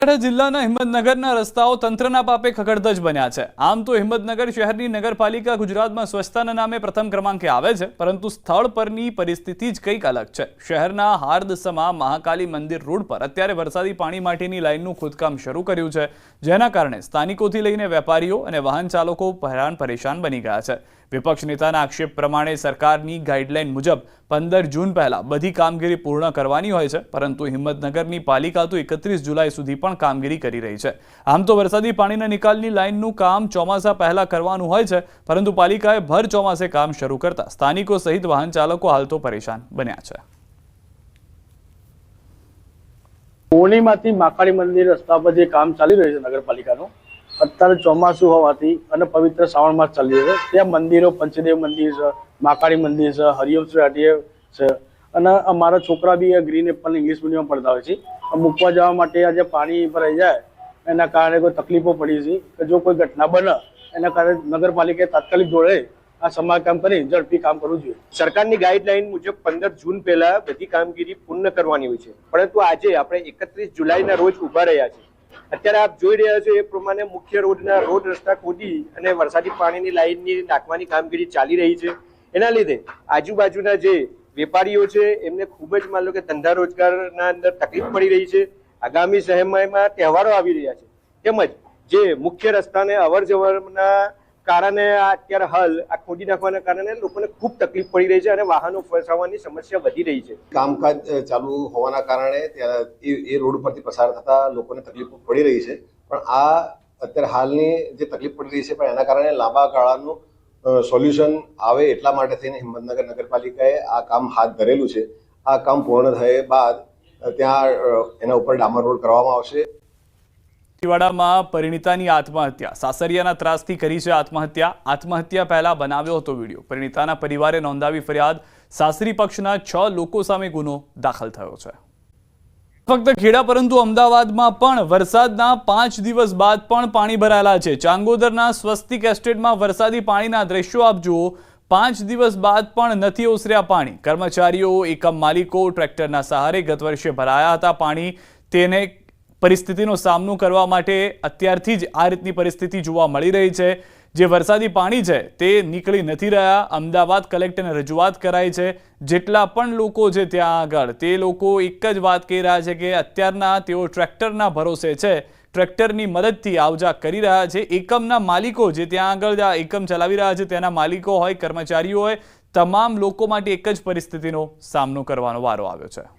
જિલ્લાના હિંમતનગરના રસ્તાઓ તંત્રના પાપે ખખડધજ બન્યા છે। આમ તો હિંમતનગર શહેરની નગરપાલિકા ગુજરાતમાં સ્વચ્છતાના નામે પ્રથમ ક્રમાંકે આવે છે, પરંતુ સ્થળ પરની પરિસ્થિતિ જ કંઈક અલગ છે। શહેરના હાર્દસમાં મહાકાલી મંદિર રોડ પર અત્યારે વરસાદી પાણી માટેની લાઇનનું ખોદકામ શરૂ કર્યું છે, જેના કારણે સ્થાનિકોથી લઈને વેપારીઓ અને વાહન ચાલકો હેરાન પરેશાન બની ગયા છે। વિપક્ષ નેતાના આક્ષેપ પ્રમાણે સરકારની ગાઈડલાઈન મુજબ 15 જૂન પહેલા બધી કામગીરી પૂર્ણ કરવાની હોય છે, પરંતુ હિંમતનગરની પાલિકા તો 31 જુલાઈ સુધી પણ કામગીરી કરી રહી છે। આમ તો વરસાદી પાણીના નિકાલની લાઇનનું કામ ચોમાસા પહેલા કરવાનું હોય છે, પરંતુ પાલિકાએ ભર ચોમાસે કામ શરૂ કરતા સ્થાનિકો સહિત વાહન ચાલકો હાલ તો પરેશાન બન્યા છે। પૂર્ણિમાથી મહાકાળી મંદિર રસ્તા પર જે કામ ચાલી રહ્યું છે નગરપાલિકાનું, અત્યારે ચોમાસું હોવાથી અને પવિત્ર શ્રાવણ માસ ચાલી રહ્યો છે, ત્યાં મંદિરો પંચદેવ મંદિર છે, મહાકાળી મંદિર છે, હરિઓમ શ્રી છે, અને અમારા છોકરા બી ગ્રીન એપલ ઇંગ્લિશ મીડિયમ પડતા હોય છે। મૂકવા જવા માટે આજે પાણી ભરાઈ જાય એના કારણે કોઈ તકલીફો પડી છે કે જો કોઈ ઘટના બને એના કારણે નગરપાલિકાએ તાત્કાલિક જોડે આ સમારકામ કરી ઝડપી કામ કરવું જોઈએ। સરકારની ગાઈડલાઈન મુજબ 15 જૂન પહેલા બધી કામગીરી પૂર્ણ કરવાની હોય છે, પરંતુ આજે આપણે 31 જુલાઈના રોજ ઉભા રહ્યા છીએ। અત્યારે આપ જોઈ રહ્યા છો એ પ્રમાણે મુખ્ય રોડ રસ્તા ખોદી અને વરસાદી પાણીની લાઈનની નાખવાની કામગીરી ચાલી રહી છે। એના લીધે આજુબાજુના જે વેપારીઓ છે એમને ખૂબ જ માન લો કે ધંધા રોજગારના અંદર તકલીફ પડી રહી છે। આગામી સમયમાં તહેવારો આવી રહ્યા છે, તેમજ જે મુખ્ય રસ્તાને અવર જવરના કારણે અત્યારે હાલ આ ખોદી નાખવાના કારણે લોકોને ખૂબ તકલીફ પડી રહી છે અને વાહનો ફસાવાની સમસ્યા વધી રહી છે। કામકાજ ચાલુ હોવાના કારણે એ રોડ પરથી પસાર થતા લોકોને તકલીફ પડી રહી છે, પણ આ અત્યારે હાલની જે તકલીફ પડી રહી છે પણ એના કારણે લાંબા ગાળાનું સોલ્યુશન આવે એટલા માટે થઈને હિંમતનગર નગરપાલિકાએ આ કામ હાથ ધરેલું છે। આ કામ પૂર્ણ થયા બાદ ત્યાં એના ઉપર ડામર રોડ કરવામાં આવશે। વાડામાં પરિણીતાની આત્મહત્યા, સાસરિયાના ત્રાસથી કરી છે આત્મહત્યા પહેલા બનાવ્યો હતો વિડીયો। પરિણીતાના પરિવારે નોંધાવી ફરિયાદ, સાસરી પક્ષના 6 લોકો સામે ગુનો દાખલ થયો છે। ફક્ત ખેડા પરંતુ અમદાવાદમાં પણ વરસાદના 5 દિવસ બાદ પણ પાણી ભરાયેલા છે। ચાંગોદરના સ્વસ્તિક એસ્ટેટમાં વરસાદી પાણીના દ્રશ્યો આપ જુઓ। 5 દિવસ બાદ પણ નથી ઓસર્યા પાણી। કર્મચારીઓ, એકમ માલિકો ટ્રેક્ટરના સહારે ગત વર્ષે ભરાયા હતા પાણી, તેને પરિસ્થિતિનો સામનો કરવા માટે અત્યારથી જ આ રીતની પરિસ્થિતિ જોવા મળી રહી છે। જે વરસાદી પાણી છે તે નીકળી નથી રહ્યા। અમદાવાદ કલેક્ટરને રજૂઆત કરાઈ છે। જેટલા પણ લોકો છે ત્યાં આગળ તે લોકો એક જ વાત કહી રહ્યા છે કે અત્યારના તેઓ ટ્રેક્ટરના ભરોસે છે, ટ્રેક્ટરની મદદથી આવજા કરી રહ્યા છે। એકમના માલિકો જે ત્યાં આગળ એકમ ચલાવી રહ્યા છે તેના માલિકો હોય, કર્મચારીઓ હોય, તમામ લોકો માટે એક જ પરિસ્થિતિનો સામનો કરવાનો વારો આવ્યો છે।